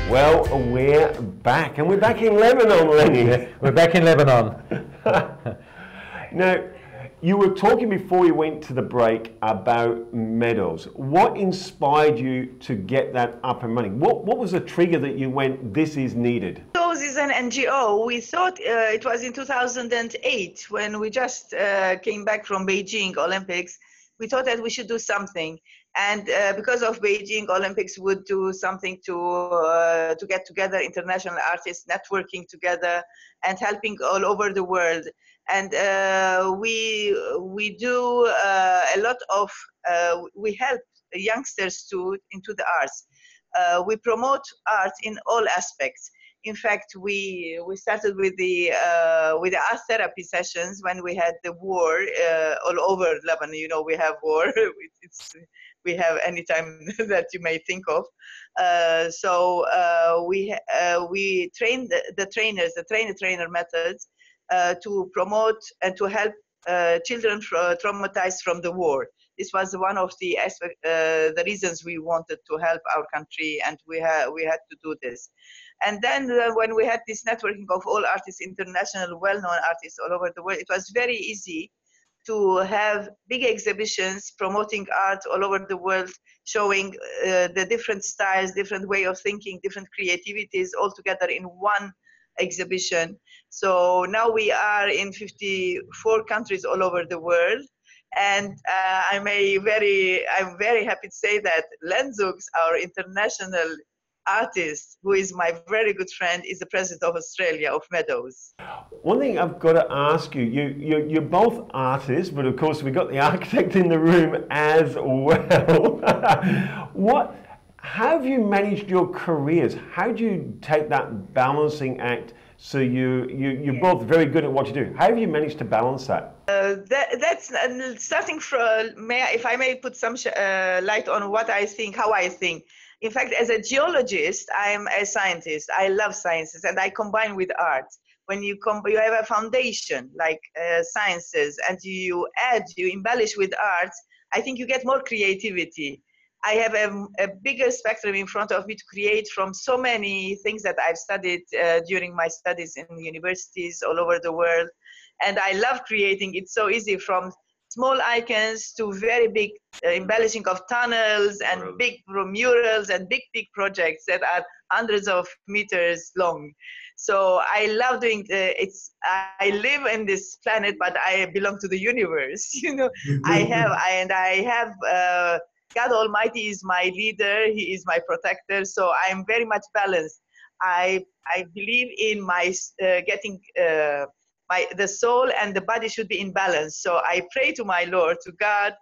Well, we're back, and we're back in Lebanon, Lenny. Yeah, we're back in Lebanon. Now, you were talking before we went to the break about Meadows. What inspired you to get that up and running? What was the trigger that you went, this is needed? Meadows is an NGO. We thought it was in 2008 when we just came back from Beijing Olympics. We thought that we should do something. And because of Beijing Olympics would do something to get together international artists, networking together and helping all over the world. And we do a lot of, we help youngsters into the arts. We promote art in all aspects. In fact, we started with the art therapy sessions when we had the war all over Lebanon. You know, we have war. We have any time that you may think of. So we train the trainers, the trainer methods, to promote and to help children traumatized from the war. This was one of the the reasons we wanted to help our country, and we had to do this. And then when we had this networking of all artists, international, well-known artists all over the world, it was very easy to have big exhibitions promoting art all over the world, showing the different styles, different way of thinking, different creativities all together in one exhibition. So now we are in 54 countries all over the world. And I'm very happy to say that Lenzux, our international artist, who is my very good friend, is the president of Australia, of Meadows. One thing I've got to ask you, you're both artists, but of course we've got the architect in the room as well. How have you managed your careers? How do you take that balancing act? So you're both very good at what you do. How have you managed to balance that? That's starting from, if I may put some light on what I think, how I think. In fact, as a geologist, I'm a scientist. I love sciences, and I combine with art. When you have a foundation like sciences, and you embellish with art, I think you get more creativity. I have a bigger spectrum in front of me to create from so many things that I've studied during my studies in universities all over the world. And I love creating. It's so easy, from small icons to very big embellishing of tunnels and big murals and big projects that are hundreds of meters long. So I love doing I live in this planet, but I belong to the universe. You know, I have God Almighty is my leader. He is my protector. So I'm very much balanced. I believe in my getting the soul and the body should be in balance. So I pray to my Lord, to God,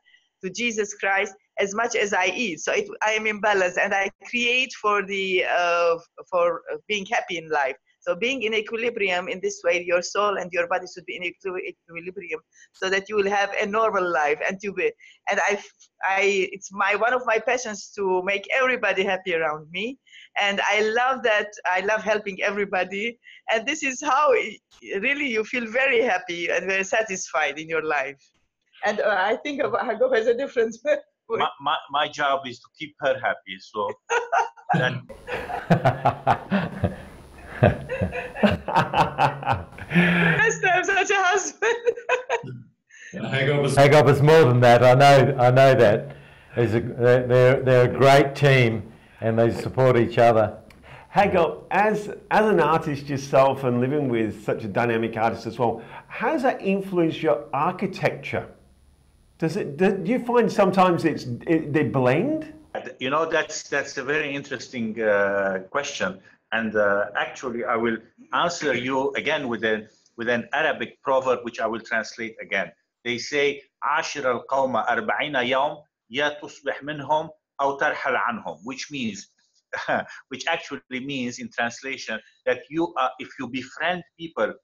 to Jesus Christ, as much as I eat. So I am in balance, and I create for being happy in life. So being in equilibrium in this way, your soul and your body should be in equilibrium, so that you will have a normal life. And it's one of my passions to make everybody happy around me. And I love that. I love helping everybody. And this is how really you feel very happy and very satisfied in your life. And I think Hagop has a different way. My job is to keep her happy. So then Nice to have such a husband. Hagop is more than that. I know that. They're a great team, and they support each other. Hagop, as an artist yourself and living with such a dynamic artist as well, how does that influence your architecture? Do you find sometimes they blend? You know, that's a very interesting question, and actually I will answer you again with an Arabic proverb, which I will translate again. They say عاشر القوم 40 يوم يا تصبح منهم أو ترحل عنهم, which actually means in translation that if you befriend people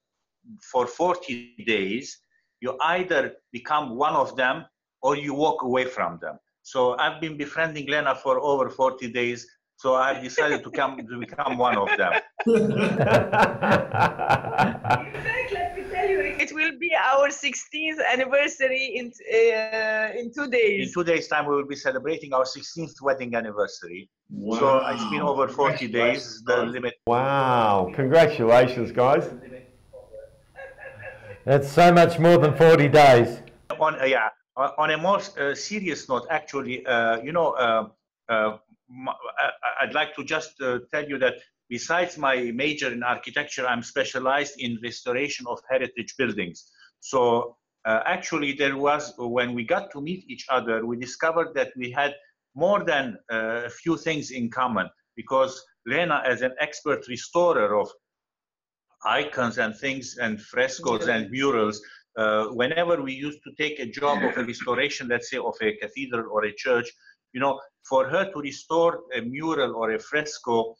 for 40 days, you either become one of them or you walk away from them. So I've been befriending Lena for over 40 days, so I've decided to become one of them. In fact, let me tell you, It will be our 16th anniversary in 2 days. In 2 days' time, we will be celebrating our 16th wedding anniversary. Wow. So it's been over 40 days, the limit. Wow, congratulations, guys. That's so much more than 40 days. On a more serious note, actually, I'd like to just tell you that besides my major in architecture, I'm specialized in restoration of heritage buildings. So actually, there was, when we got to meet each other, we discovered that we had more than a few things in common, because Lena, as an expert restorer of icons and things and frescoes and murals, whenever we used to take a job of a restoration, let's say of a cathedral or a church, for her to restore a mural or a fresco,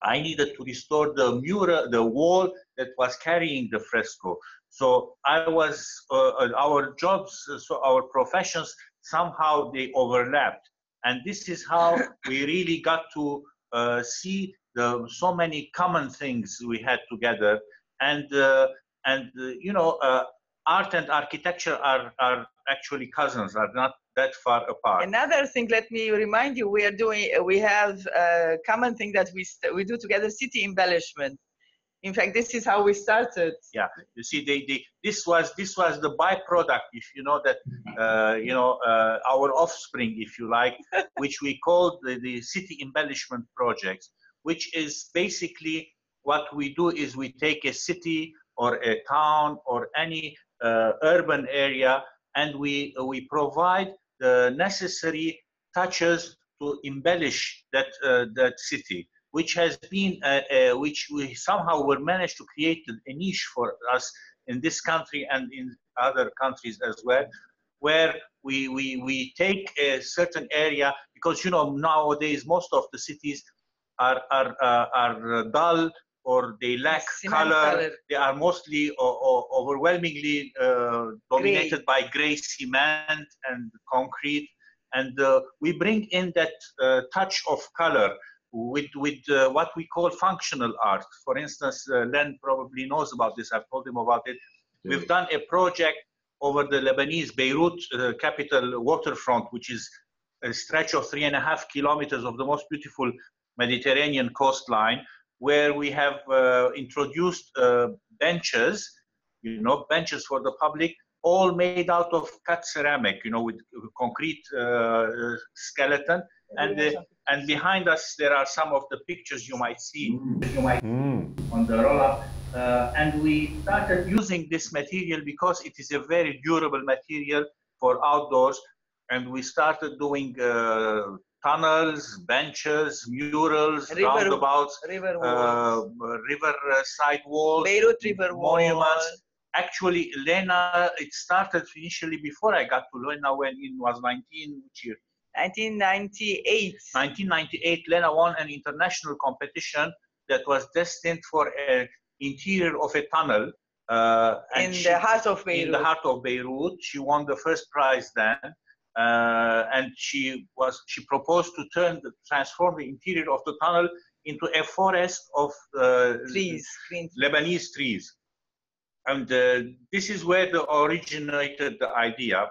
I needed to restore the mural, the wall that was carrying the fresco. So our jobs, so our professions, somehow they overlapped. And this is how we really got to see so many common things we had together. And art and architecture are actually cousins, are not that far apart. Another thing, let me remind you, we have a common thing that we do together: city embellishment. In fact, this is how we started. Yeah, you see, this was the byproduct, if you know that, our offspring, if you like, which we called the city embellishment projects, which is basically what we do is we take a city or a town or any urban area, and we provide the necessary touches to embellish that city, which has been which we somehow were managed to create a niche for us in this country and in other countries as well, where we take a certain area, because nowadays most of the cities are dull, or they lack color. They are mostly overwhelmingly dominated by gray cement and concrete, and we bring in that touch of color with what we call functional art. For instance, Len probably knows about this. I've told him about it. Yeah. We've done a project over the Lebanese Beriut capital waterfront, which is a stretch of 3.5 kilometers of the most beautiful Mediterranean coastline, where we have introduced benches, benches for the public, all made out of cut ceramic, with concrete skeleton. And behind us, there are some of the pictures you might see on the roll-up. And we started using this material because it is a very durable material for outdoors. And we started doing tunnels, benches, murals, roundabouts, river side walls, Beriut river monuments. Actually, Lena, it started initially before I got to Lena when it was 1998. 1998, Lena won an international competition that was destined for an interior of a tunnel. In the heart of Beriut. In the heart of Beriut. She won the first prize then. And she proposed to transform the interior of the tunnel into a forest of trees, Lebanese trees. And this is where originated the idea.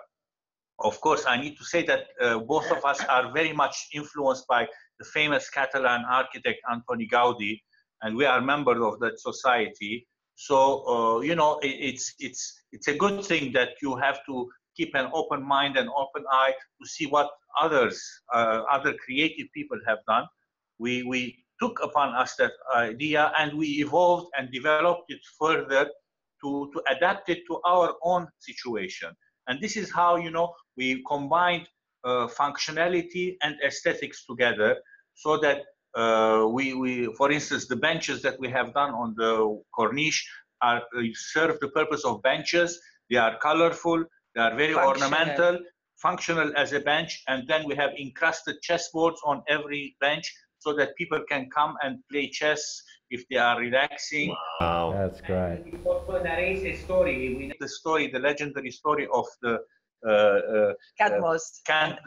Of course, I need to say that both of us are very much influenced by the famous Catalan architect Antoni Gaudi, and we are members of that society. So, it's a good thing that you have to keep an open mind and open eye to see what other creative people have done. We took upon us that idea, and we evolved and developed it further to adapt it to our own situation. And this is how, we combined functionality and aesthetics together, so that for instance, the benches that we have done on the corniche serve the purpose of benches. They are colorful, they are very ornamental, functional as a bench, and then we have encrusted chessboards on every bench so that people can come and play chess if they are relaxing. Wow, that's great. It also narrates a story. The legendary story of the Cadmus and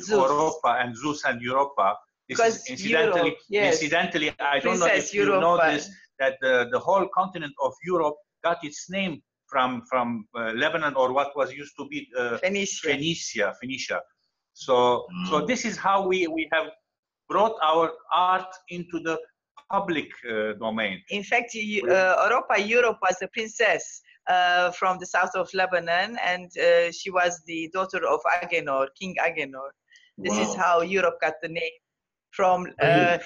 Europa, and Zeus and Europa. Because incidentally, I don't know if you know this, that the whole continent of Europe got its name from Lebanon, or what was used to be Phoenicia. So this is how we have brought our art into the public domain. In fact, Europe was a princess from the south of Lebanon, and she was the daughter of Agenor, King Agenor. This is how Europe got the name from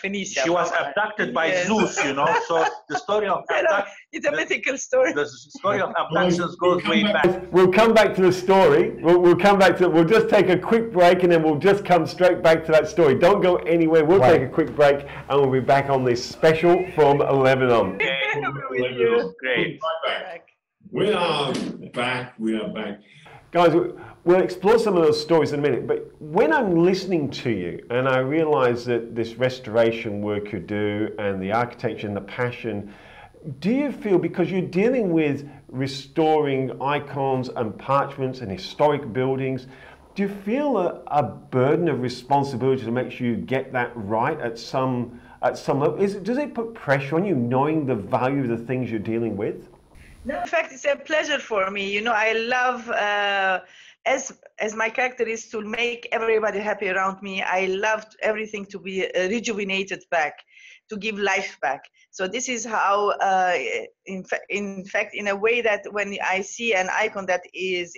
Phoenicia. She was abducted by Zeus, you know. So the story of it's a mythical story. The story of abductions goes way back. We'll come back to the story. We'll come back to it. We'll just take a quick break, and then we'll just come straight back to that story. Don't go anywhere. We'll take a quick break, and we'll be back on this special from Lebanon. Okay. Great. We are back. We are back. Guys, we'll explore some of those stories in a minute, but when I'm listening to you and I realize that this restoration work you do and the architecture and the passion, do you feel, because you're dealing with restoring icons and parchments and historic buildings, do you feel a burden of responsibility to make sure you get that right at some level? Does it put pressure on you knowing the value of the things you're dealing with? No, in fact, it's a pleasure for me. You know, I love, as my character is to make everybody happy around me, I love everything to be rejuvenated back, to give life back. So this is how, in fact, in a way that when I see an icon that is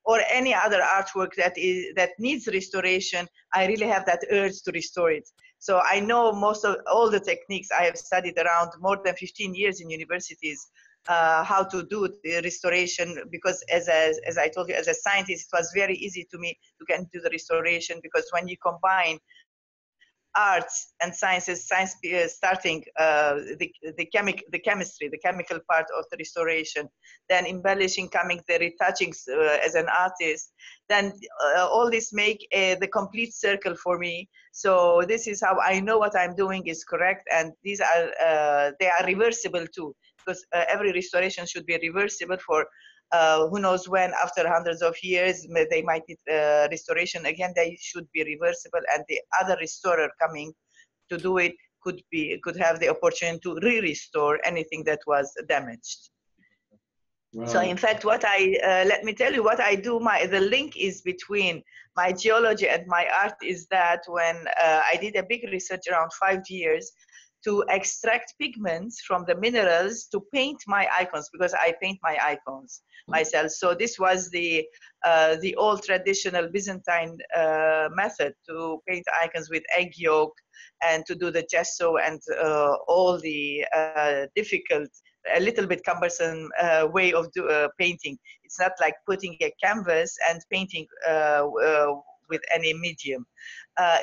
or any other artwork that needs restoration, I really have that urge to restore it. So I know most of all the techniques. I have studied around more than 15 years in universities, how to do the restoration, because as I told you, as a scientist, it was very easy to me to do the restoration, because when you combine arts and sciences, starting the chemistry, the chemical part of the restoration, then embellishing, coming the retouchings as an artist, then all this make the complete circle for me. So this is how I know what I'm doing is correct, and these are they are reversible too, because every restoration should be reversible for who knows when, after hundreds of years, they might need restoration again. They should be reversible, and the other restorer coming to do it could have the opportunity to restore anything that was damaged. Wow. So in fact, what let me tell you what I do. The link is between my geology and my art is that when I did a big research around 5 years to extract pigments from the minerals to paint my icons, because I paint my icons myself. So this was the old traditional Byzantine method to paint icons with egg yolk, and to do the gesso and all the difficult, a little bit cumbersome way of painting. It's not like putting a canvas and painting with any medium.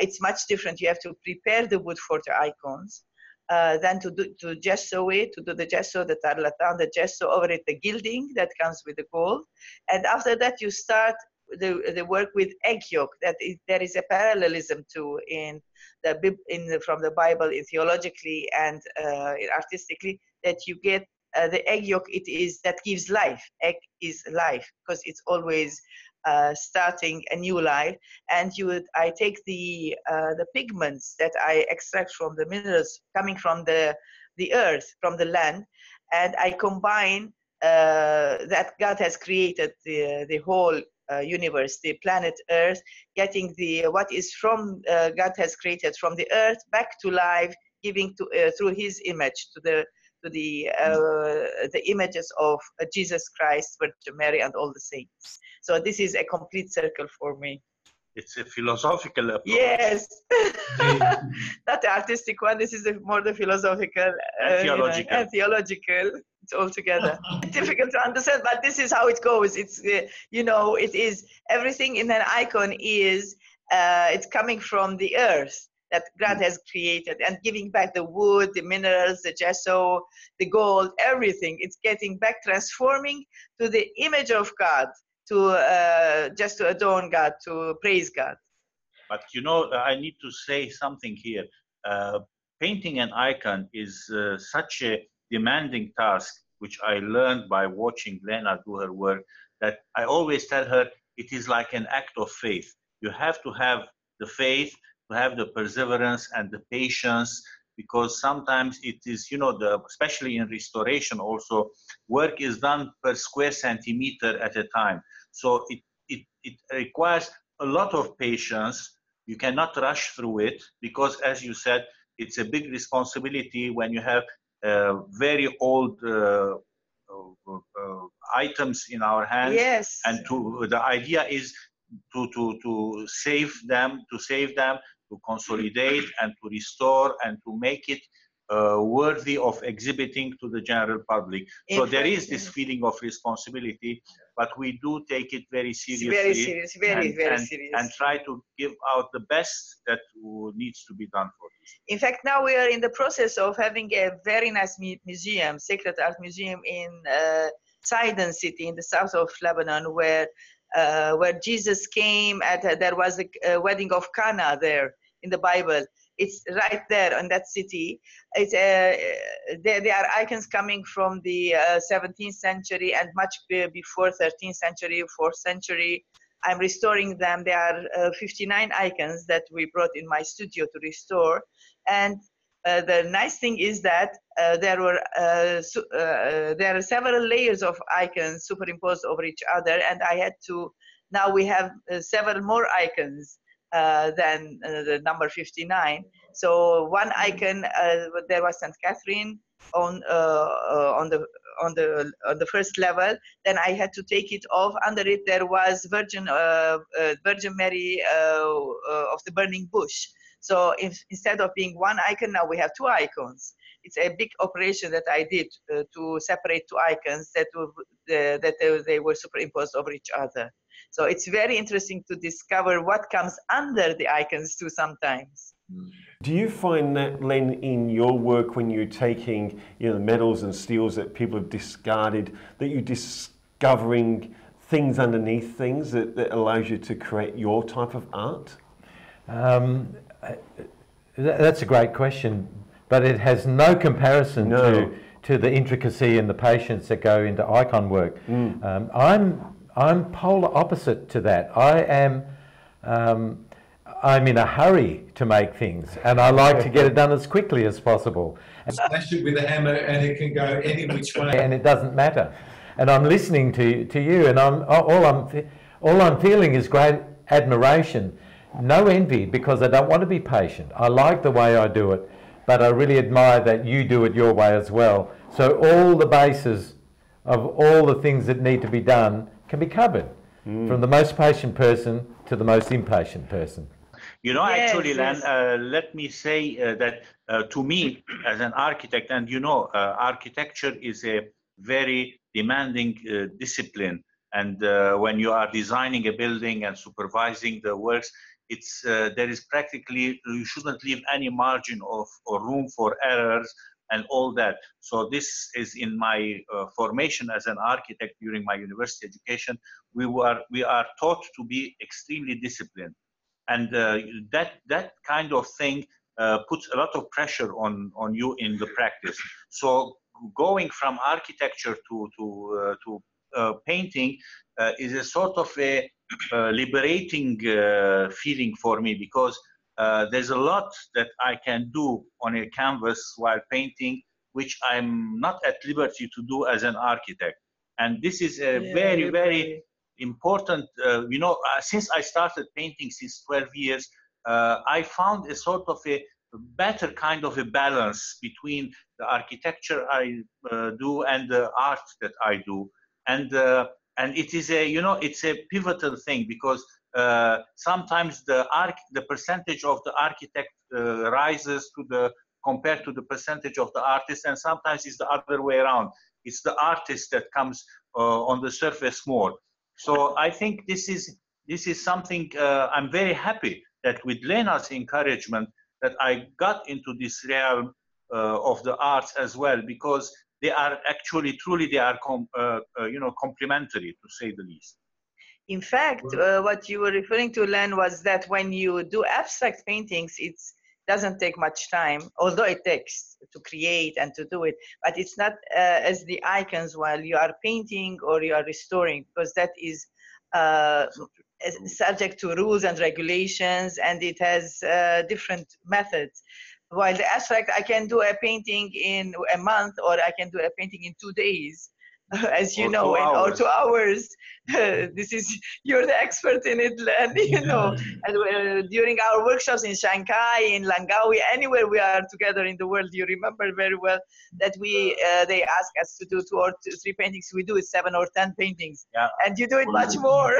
It's much different. You have to prepare the wood for the icons. Then to gesso it, to do the gesso, the tarlatan, the gesso over it, the gilding that comes with the gold. And after that, you start the work with egg yolk. There is a parallelism to from the Bible, theologically and artistically, that you get the egg yolk. It is that gives life. Egg is life, because it's always starting a new life. And I take the pigments that I extract from the minerals coming from the earth, from the land, and I combine that God has created the whole universe, the planet Earth, getting what is from God has created from the earth back to life, giving through His image to the images of Jesus Christ, Virgin Mary, and all the saints. So this is a complete circle for me. It's a philosophical approach. Yes, not the artistic one. This is more the philosophical and theological. And theological. It's all together. It's difficult to understand, but this is how it goes. It's it is everything in an icon is it's coming from the earth that God has created, and giving back the wood, the minerals, the gesso, the gold, everything. It's getting back, transforming to the image of God, to just to adorn God, to praise God. But I need to say something here. Painting an icon is such a demanding task, which I learned by watching Lena do her work, that I always tell her it is like an act of faith. You have to have the faith, to have the perseverance and the patience, because sometimes it is, especially in restoration also, work is done per square centimeter at a time. So it requires a lot of patience. You cannot rush through it because, as you said, it's a big responsibility when you have very old items in our hands. Yes. And the idea is to save them, to consolidate and to restore and to make it worthy of exhibiting to the general public. So there is this feeling of responsibility, but we do take it very seriously. Very serious, very serious. And try to give out the best that needs to be done for this. In fact, now we are in the process of having a very nice museum, Sacred Art Museum in Sidon City in the south of Lebanon, where Jesus came. There was a wedding of Cana there in the Bible. It's right there in that city. It's there are icons coming from the 17th century and much before 13th century, 4th century. I'm restoring them. There are 59 icons that we brought in my studio to restore. And the nice thing is that there are several layers of icons superimposed over each other, and I had to. Now we have several more icons than the number 59. So one icon, there was St. Catherine on the first level. Then I had to take it off. Under it there was Virgin Mary of the burning bush. So instead of being one icon, now we have two icons. It's a big operation that I did to separate two icons that they were superimposed over each other. So it's very interesting to discover what comes under the icons too sometimes. Do you find that, Len, in your work when you're taking the metals and steels that people have discarded, that you're discovering things underneath things that allows you to create your type of art? That's a great question, but it has no comparison to the intricacy and the patience that go into icon work. I'm polar opposite to that. I'm in a hurry to make things, and I like to get it done as quickly as possible. Slash it with a hammer and it can go any which way. And it doesn't matter. And I'm listening to you, and all I'm feeling is great admiration, no envy, because I don't want to be patient. I like the way I do it, but I really admire that you do it your way as well. So all the bases of all the things that need to be done can be covered, from the most patient person to the most impatient person. Actually, Len, let me say that to me, as an architect, and architecture is a very demanding discipline. And when you are designing a building and supervising the works, there is practically, you shouldn't leave any margin or room for errors and all that. So this is in my formation as an architect during my university education. We are taught to be extremely disciplined. And that kind of thing puts a lot of pressure on you in the practice. So going from architecture to painting is a sort of a liberating feeling for me, because there's a lot that I can do on a canvas while painting, which I'm not at liberty to do as an architect. And this is a very important, since I started painting since 12 years, I found a sort of a better kind of a balance between the architecture I do and the art that I do. And it is it's a pivotal thing, because sometimes the percentage of the architect rises compared to the percentage of the artist, and sometimes it's the other way around. It's the artist that comes on the surface more. So I think this is something I'm very happy that with Lena's encouragement that I got into this realm of the arts as well, because they are actually truly complementary, to say the least. In fact, what you were referring to, Len, was that when you do abstract paintings, it doesn't take much time, although it takes to create and to do it, but it's not as the icons while you are painting or you are restoring, because that is subject to rules and regulations, and it has different methods. While the abstract, I can do a painting in a month, or I can do a painting in 2 days, as you Or know, 2 or hours. 2 hours. This is, you're the expert in it, Len, you know. And during our workshops in Shanghai, in Langkawi, anywhere we are together in the world, you remember very well that they ask us to do 2 or 3 paintings. We do it 7 or 10 paintings, Yeah. and you do it much more.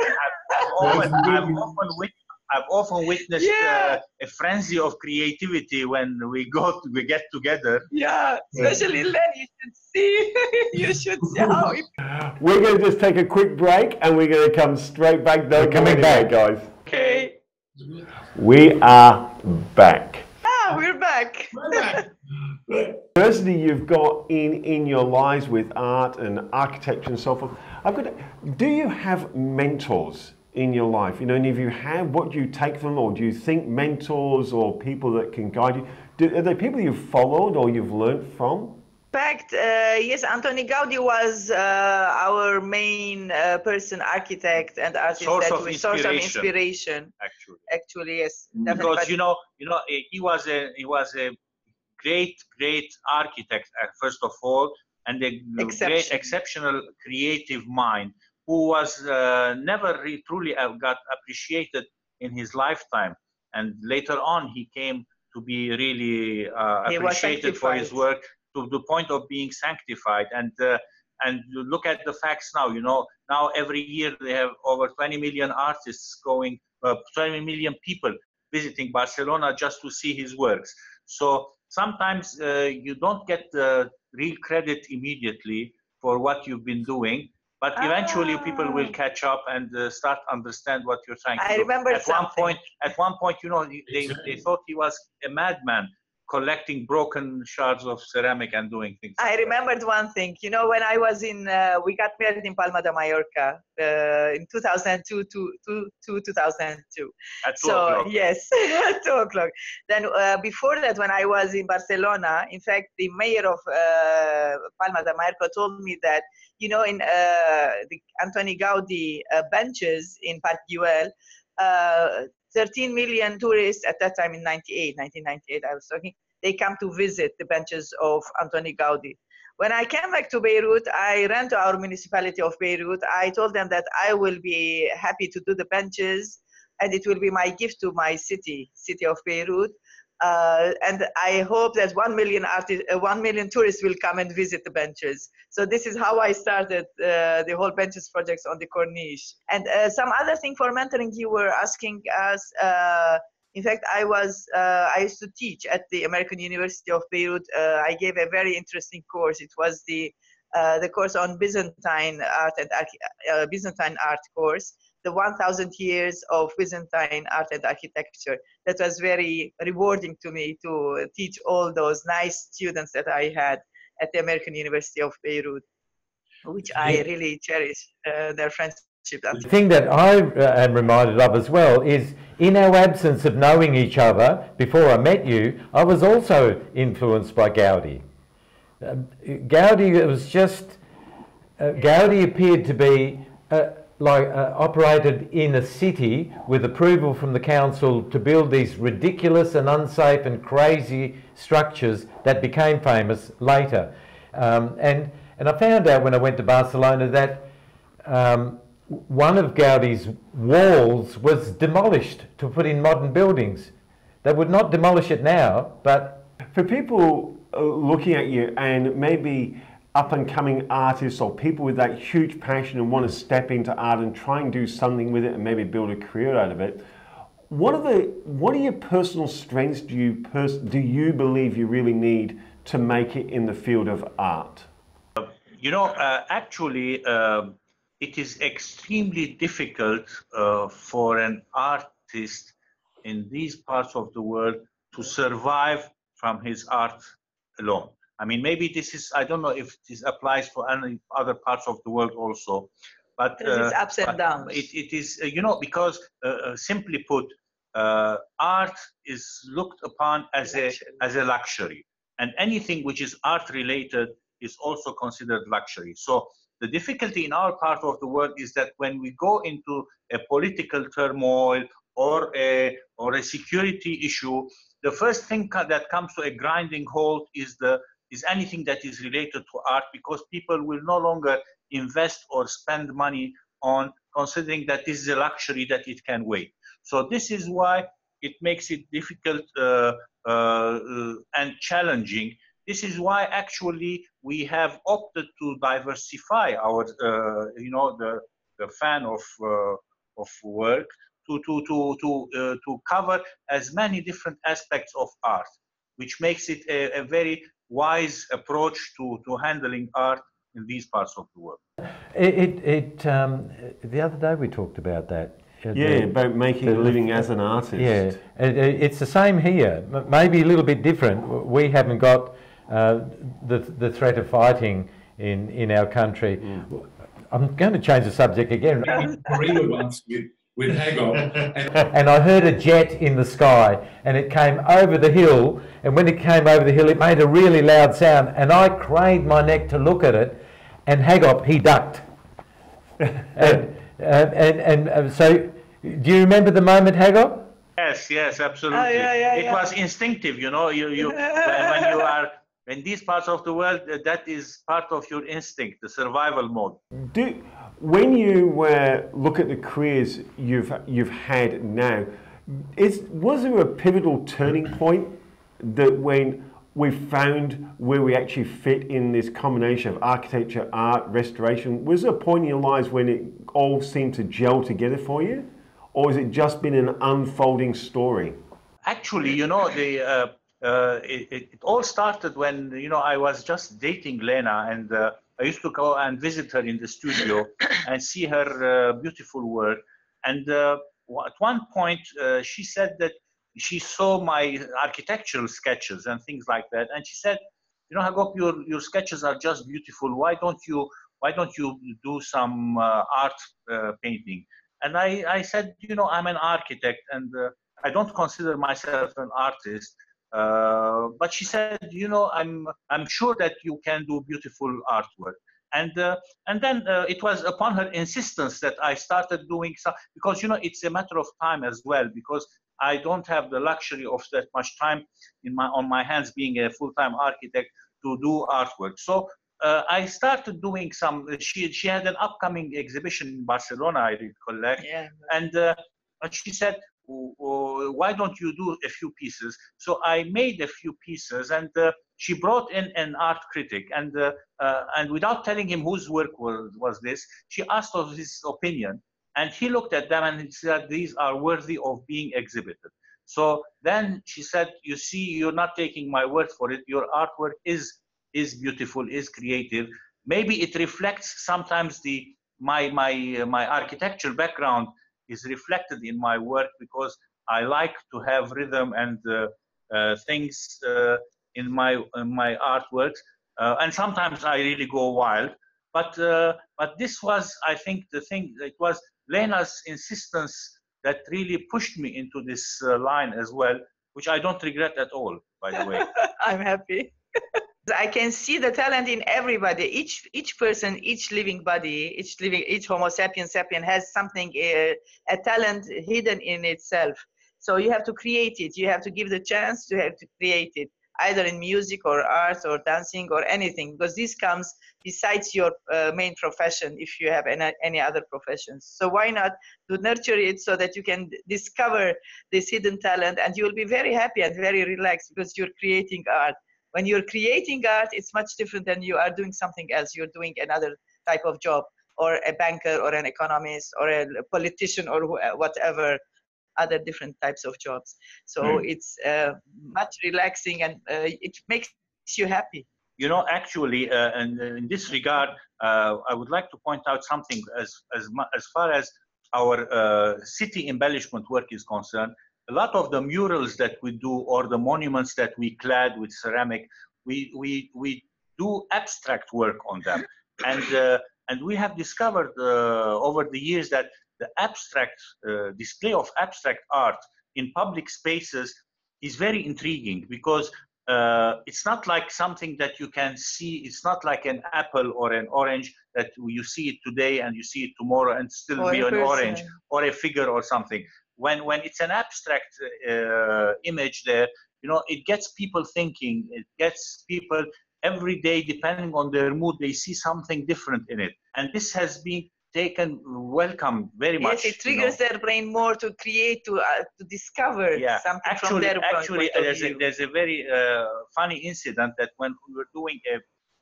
I've often witnessed Yeah. a frenzy of creativity when we get together. Yeah, especially Len, you should see. You should see how it. We're going to just take a quick break and we're going to come straight back. We're coming back, guys. Okay. We are back. Ah, we're back. Diversity you've got in your lives with art and architecture and so forth. Do you have mentors in your life? You know, and if you have, what do you take from them, or do you think mentors or people that can guide you? Are they people you've followed or you've learned from? In fact, yes, Antoni Gaudi was our main architect and artist, Source of inspiration. Actually, yes, definitely. Because he was a great architect first of all, and a great exceptional creative mind who was never truly got appreciated in his lifetime, and later on he came to be really appreciated for his work, to the point of being sanctified. And look at the facts now. Now every year they have over 20 million artists going, 20 million people visiting Barcelona just to see his works. So sometimes you don't get the real credit immediately for what you've been doing, but eventually people will catch up and start understand what you're trying to do. I remember at one point, they thought he was a madman, collecting broken shards of ceramic and doing things. I remembered one thing. When I was we got married in Palma de Mallorca in 2002 to 2002. At 2 o'clock. Yes, at 2 o'clock. Then before that, when I was in Barcelona, in fact, the mayor of Palma de Mallorca told me that, in the Antoni Gaudi benches in Park Güell, 13 million tourists at that time in 1998, I was talking, they come to visit the benches of Antoni Gaudi. When I came back to Beirut, I ran to our municipality of Beirut. I told them that I will be happy to do the benches, and it will be my gift to my city of Beirut. And I hope that 1 million tourists will come and visit the benches. So this is how I started the whole benches projects on the Corniche. And some other thing for mentoring, you were asking us. In fact, I used to teach at the American University of Beirut. I gave a very interesting course. It was the course on Byzantine art and Byzantine art course. The 1,000 years of Byzantine art and architecture. That was very rewarding to me to teach all those nice students that I had at the American University of Beirut, which I really cherish their friendship. The thing that I am reminded of as well is, in our absence of knowing each other before I met you, I was also influenced by Gaudi. Gaudi appeared to be operated in a city with approval from the council to build these ridiculous and unsafe and crazy structures that became famous later. And I found out when I went to Barcelona that one of Gaudi's walls was demolished to put in modern buildings. They would not demolish it now, but... For people looking at you and maybe up-and-coming artists or people with that huge passion and want to step into art and try and do something with it and maybe build a career out of it, what are your personal strengths do you believe you really need to make it in the field of art? Actually, it is extremely difficult for an artist in these parts of the world to survive from his art alone. I mean, maybe this is, I don't know if this applies for any other parts of the world also, but it's ups and downs. It is, because simply put, art is looked upon as a luxury, and anything which is art related is also considered luxury. So the difficulty in our part of the world is that when we go into a political turmoil or a security issue, the first thing that comes to a grinding halt is anything that is related to art, because people will no longer invest or spend money on considering that this is a luxury that it can wait. So this is why it makes it difficult and challenging. This is why actually we have opted to diversify our, the fan of work to cover as many different aspects of art, which makes it a very wise approach to handling art in these parts of the world. The other day we talked about that. About making a living as an artist. Yeah, it's the same here, maybe a little bit different. We haven't got the threat of fighting in our country. Mm. I'm going to change the subject again. Korea once with Hagop. And I heard a jet in the sky, and it came over the hill, and when it came over the hill, it made a really loud sound, and I craned my neck to look at it, and Hagop, he ducked. And so, do you remember the moment, Hagop? Yes, absolutely. It was instinctive, you know. When you are in these parts of the world, that is part of your instinct, the survival mode. When you look at the careers you've had now, was there a pivotal turning point that when we found where we actually fit in this combination of architecture, art, restoration? Was there a point in your lives when it all seemed to gel together for you? Or has it just been an unfolding story? Actually, you know, it all started when, you know, I was just dating Lena, and I used to go and visit her in the studio and see her beautiful work. And at one point, she said that she saw my architectural sketches and things like that, and she said, "You know, Hagop, your sketches are just beautiful. Why don't you do some art painting?" And I said, "You know, I'm an architect, and I don't consider myself an artist." But she said, "You know, I'm sure that you can do beautiful artwork." And then it was upon her insistence that I started doing some, because, you know, it's a matter of time as well, because I don't have the luxury of that much time on my hands being a full-time architect to do artwork. So I started doing some. She had an upcoming exhibition in Barcelona, I recollect, and she said, "Why don't you do a few pieces?" So I made a few pieces, and she brought in an art critic, and without telling him whose work was this, she asked of his opinion, and he looked at them and he said, "These are worthy of being exhibited." So then she said, "You see, you're not taking my word for it. Your artwork is beautiful, is creative. Maybe it reflects sometimes my architectural background is reflected in my work, because I like to have rhythm and things in my artworks, and sometimes I really go wild. But this was, I think, the thing. It was Lena's insistence that really pushed me into this line as well, which I don't regret at all, by the way. I'm happy. I can see the talent in everybody. Each person, each living body, each Homo sapiens sapien has something, a talent hidden in itself. So you have to create it. You have to give the chance to have to create it, either in music or art or dancing or anything, because this comes besides your main profession if you have any other professions. So why not to nurture it so that you can discover this hidden talent, and you will be very happy and very relaxed because you're creating art. When you're creating art, it's much different than you are doing something else. You're doing another type of job, or a banker, or an economist, or a politician, or whatever other different types of jobs. So it's much relaxing, and it makes you happy. You know, actually, and in this regard, I would like to point out something as far as our city embellishment work is concerned. A lot of the murals that we do, or the monuments that we clad with ceramic, we do abstract work on them, and we have discovered over the years that the abstract display of abstract art in public spaces is very intriguing, because it's not like something that you can see. It's not like an apple or an orange that you see it today and you see it tomorrow and still be an orange, or a figure or something. When it's an abstract image there, you know, it gets people thinking. It gets people every day, depending on their mood, they see something different in it. And this has been taken, welcome very much. Yes, it triggers their brain more to create, to discover something from their point of view. There's a very funny incident that when we were doing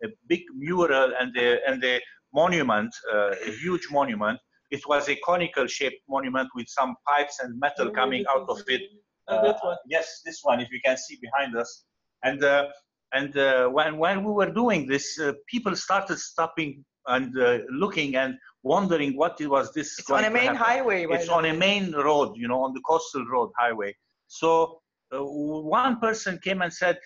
a big mural and the monument, a huge monument, it was a conical shaped monument with some pipes and metal coming out of it. Yes, this one, if you can see behind us. And when we were doing this, people started stopping and looking and wondering what it was this. It's on a main highway. It's on a main road, you know, on the coastal road highway. So one person came and said,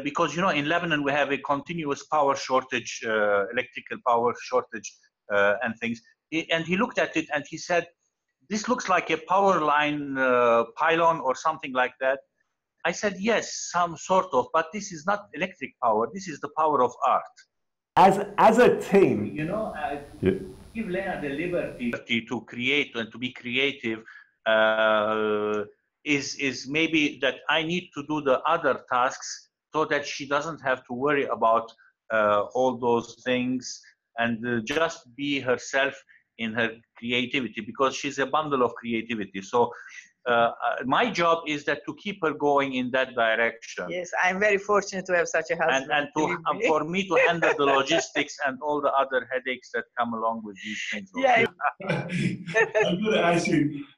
because, you know, in Lebanon we have a continuous power shortage, electrical power shortage and things. And he looked at it and he said, this looks like a power line pylon or something like that. I said, yes, some sort of, but this is not electric power. This is the power of art. As a team, you know, give Lena the liberty to create and to be creative. Is maybe that I need to do the other tasks so that she doesn't have to worry about all those things and just be herself in her creativity, because she's a bundle of creativity. So my job is that to keep her going in that direction. Yes, I'm very fortunate to have such a husband. And for me to handle the logistics and all the other headaches that come along with these things. Yeah.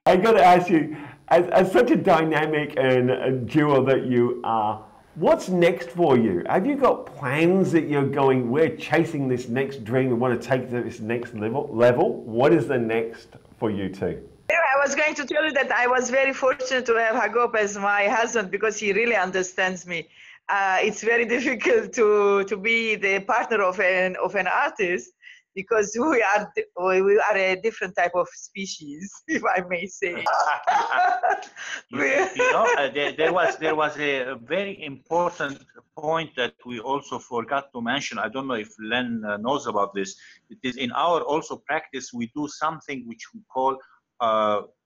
I got to ask you, as such a dynamic and a duo that you are, what's next for you? Have you got plans that you're going, we're chasing this next dream, we want to take this next level? What is the next for you two? I was going to tell you that I was very fortunate to have Hagop as my husband, because he really understands me. It's very difficult to be the partner of an artist, because we are a different type of species, if I may say. There was a very important point that we also forgot to mention. I don't know if Len knows about this. It is in our also practice, we do something which we call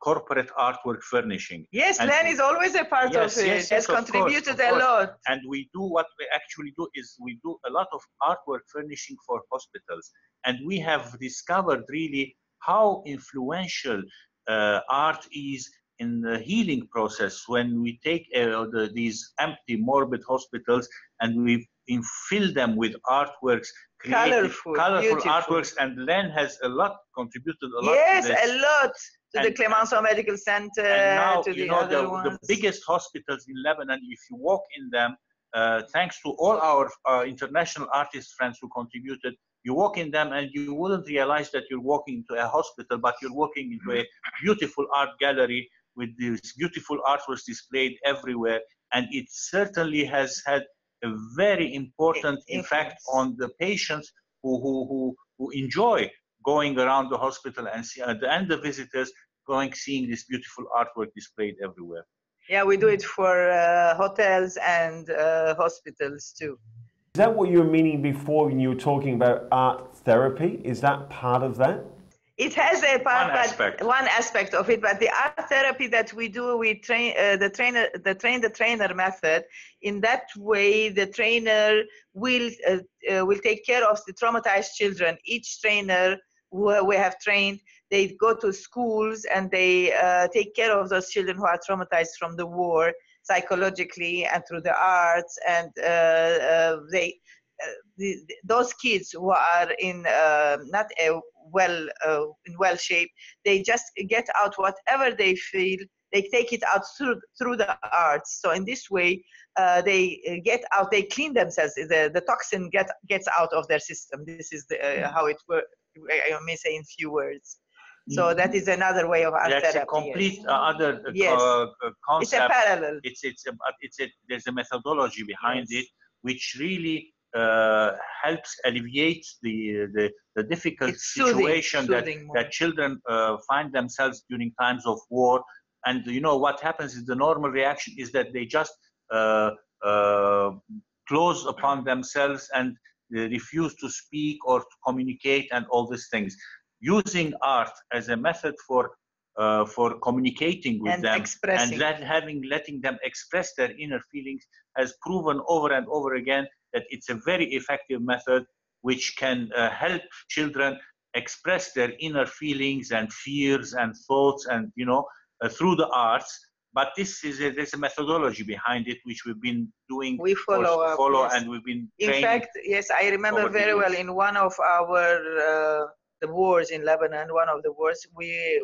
corporate artwork furnishing. Yes, Len is always a part of it. Yes, has contributed a lot. And we do, what we actually do is we do a lot of artwork furnishing for hospitals. And we have discovered really how influential art is in the healing process when we take these empty, morbid hospitals and we fill them with artworks, colorful artworks, and Len has contributed a lot. Yes, to this. A lot to the Clemenceau Medical Center. And now, to the biggest hospitals in Lebanon, if you walk in them, thanks to all our international artist friends who contributed, you walk in them and you wouldn't realize that you're walking into a hospital, but you're walking into a beautiful art gallery with these beautiful artworks displayed everywhere. And it certainly has had a very important effect on the patients who enjoy going around the hospital and the visitors seeing this beautiful artwork displayed everywhere. Yeah, we do it for hotels and hospitals too. Is that what you were meaning before when you were talking about art therapy? Is that part of that? It has a part, one aspect of it, but the art therapy that we do, we train the trainer method. In that way, the trainer will take care of the traumatized children. Each trainer who we have trained, they go to schools and they take care of those children who are traumatized from the war, psychologically and through the arts, and those kids who are in not a in well shape, they just get out whatever they feel. They take it out through the arts. So in this way, they get out. They clean themselves. The toxin gets out of their system. This is how it works. I may say in few words. So that is another way of art therapy. That's a complete other concept. It's a parallel. There's a methodology behind it, which really helps alleviate the difficult situation that children find themselves during times of war. And you know what happens is the normal reaction is that they just close upon themselves and refuse to speak or to communicate and all these things. Using art as a method for for communicating with and them expressing. and letting them express their inner feelings has proven over and over again that it's a very effective method which can help children express their inner feelings and fears and thoughts and through the arts. But there's a methodology behind it which we've been doing. We follow up, yes. And we've been in training. fact, yes, I remember very well in one of our the wars in Lebanon, one of the wars, we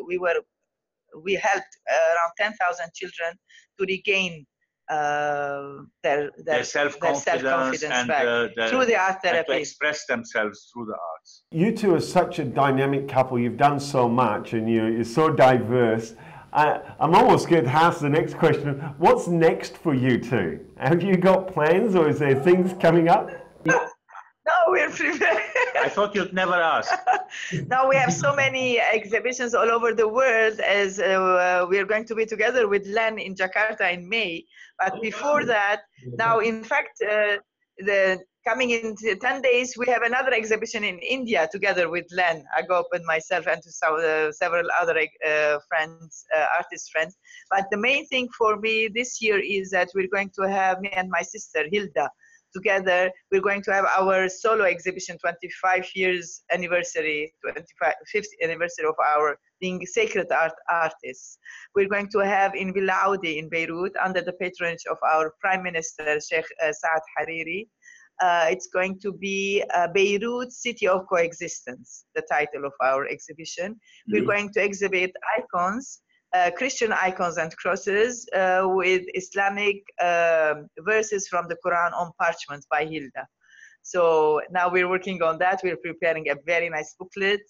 helped around 10,000 children to regain their self-confidence and back through the art therapy. And to express themselves through the arts. You two are such a dynamic couple. You've done so much and you're so diverse. I'm almost scared to ask the next question. What's next for you two? Have you got plans or is there things coming up? No, we're prepared. I thought you'd never ask. No, we have so many exhibitions all over the world as we are going to be together with Len in Jakarta in May. But before that, now in fact, coming in 10 days, we have another exhibition in India together with Len, Hagop and myself and several other friends, artist friends. But the main thing for me this year is that we're going to have, me and my sister Hilda, together, we're going to have our solo exhibition, 25 years anniversary, 25th anniversary of our being sacred art artists. We're going to have in Villa Audi in Beirut, under the patronage of our Prime Minister, Sheikh Saad Hariri. It's going to be Beirut, City of Coexistence, the title of our exhibition. We're going to exhibit icons, Christian icons and crosses with Islamic verses from the Quran on parchment by Hilda. So now we're working on that. We're preparing a very nice booklet.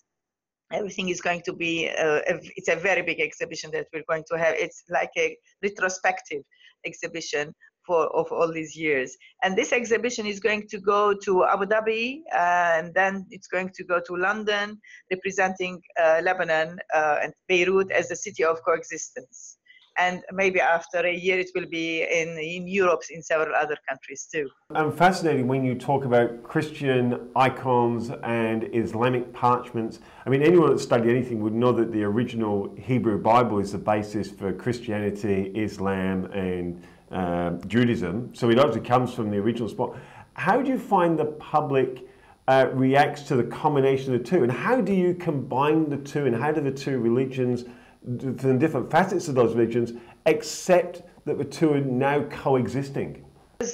Everything is going to be, it's a very big exhibition that we're going to have. It's like a retrospective exhibition of all these years. And this exhibition is going to go to Abu Dhabi, and then it's going to go to London, representing Lebanon and Beirut as a city of coexistence. And maybe after a year, it will be in Europe, in several other countries too. I'm fascinated when you talk about Christian icons and Islamic parchments. I mean, anyone that's studied anything would know that the original Hebrew Bible is the basis for Christianity, Islam, and Judaism. So it obviously comes from the original spot. How do you find the public reacts to the combination of the two? And how do you combine the two? And how do the two religions, the different facets of those religions, accept that the two are now coexisting?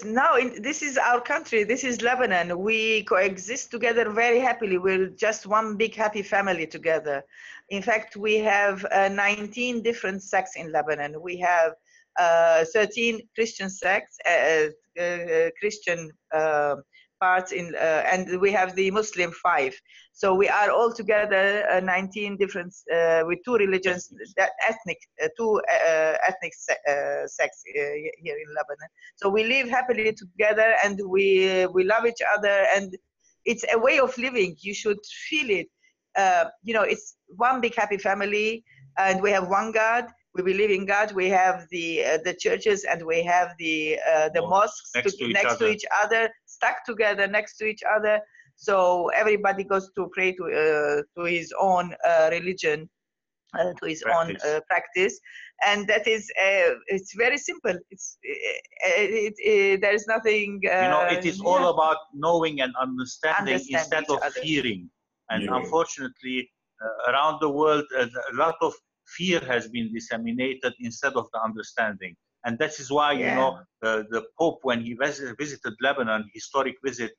Now, this is our country. This is Lebanon. We coexist together very happily. We're just one big happy family together. In fact, we have 19 different sects in Lebanon. We have 13 Christian sects, Christian parts in, and we have the Muslim 5. So we are all together 19 different with two religions, ethnic sects here in Lebanon. So we live happily together, and we love each other, and it's a way of living. You should feel it. You know, it's one big happy family, and we have one God. We believe in God. We have the churches, and we have the mosques next to each other, stuck together next to each other. So everybody goes to pray to his own religion, to his own practice, and that is it's very simple. It's there is nothing. It is all about knowing and understanding instead of fearing. And unfortunately, around the world, a lot of fear has been disseminated instead of the understanding. And that is why, the Pope, when he visited Lebanon, historic visit,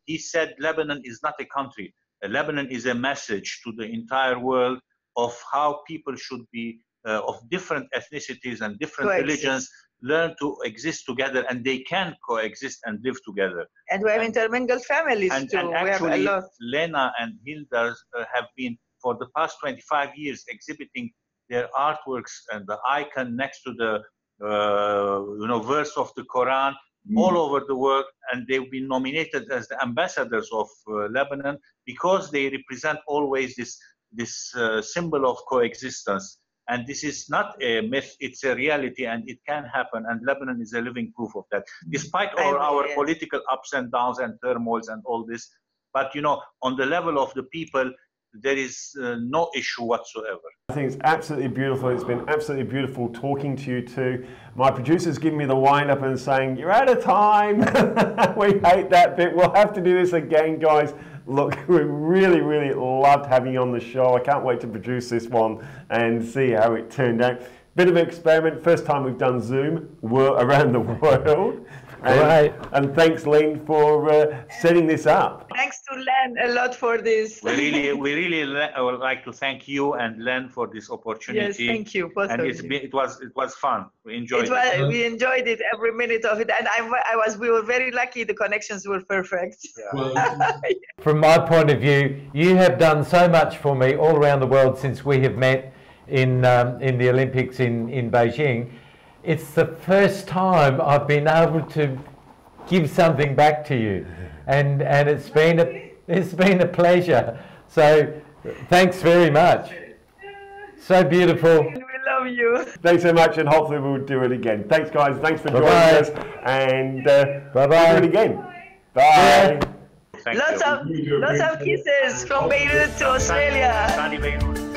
he said Lebanon is not a country. Lebanon is a message to the entire world of how people should be, of different ethnicities and different religions, learn to exist together, and they can coexist and live together. And we have intermingled families too. And actually, Lena and Hilda have been, for the past 25 years, exhibiting their artworks and the icon next to the verse of the Quran all over the world, and they've been nominated as the ambassadors of Lebanon because they represent always this symbol of coexistence. And this is not a myth, it's a reality, and it can happen, and Lebanon is a living proof of that. Despite all our political ups and downs and turmoils and all this, but on the level of the people, there is no issue whatsoever. I think it's absolutely beautiful. It's been absolutely beautiful talking to you two. My producer's giving me the wind up and saying, you're out of time. We hate that bit. We'll have to do this again, guys. Look, we really, really loved having you on the show. I can't wait to produce this one and see how it turned out. Bit of an experiment. First time we've done Zoom around the world. And thanks, Len, for setting this up. Thanks to Len a lot for this. We really would like to thank you and Len for this opportunity. Yes, thank you. Both and of it you. was fun. We enjoyed it. We enjoyed it, every minute of it, and we were very lucky. The connections were perfect. Yeah. From my point of view, you have done so much for me all around the world since we have met in the Olympics in Beijing. It's the first time I've been able to give something back to you, and it's been a pleasure. So thanks very much. So beautiful. We love you. Thanks so much, and hopefully we'll do it again. Thanks, guys. Thanks for joining us, and we'll do it again. Bye. Lots of kisses from Beriut to Australia. Sunny Beirout.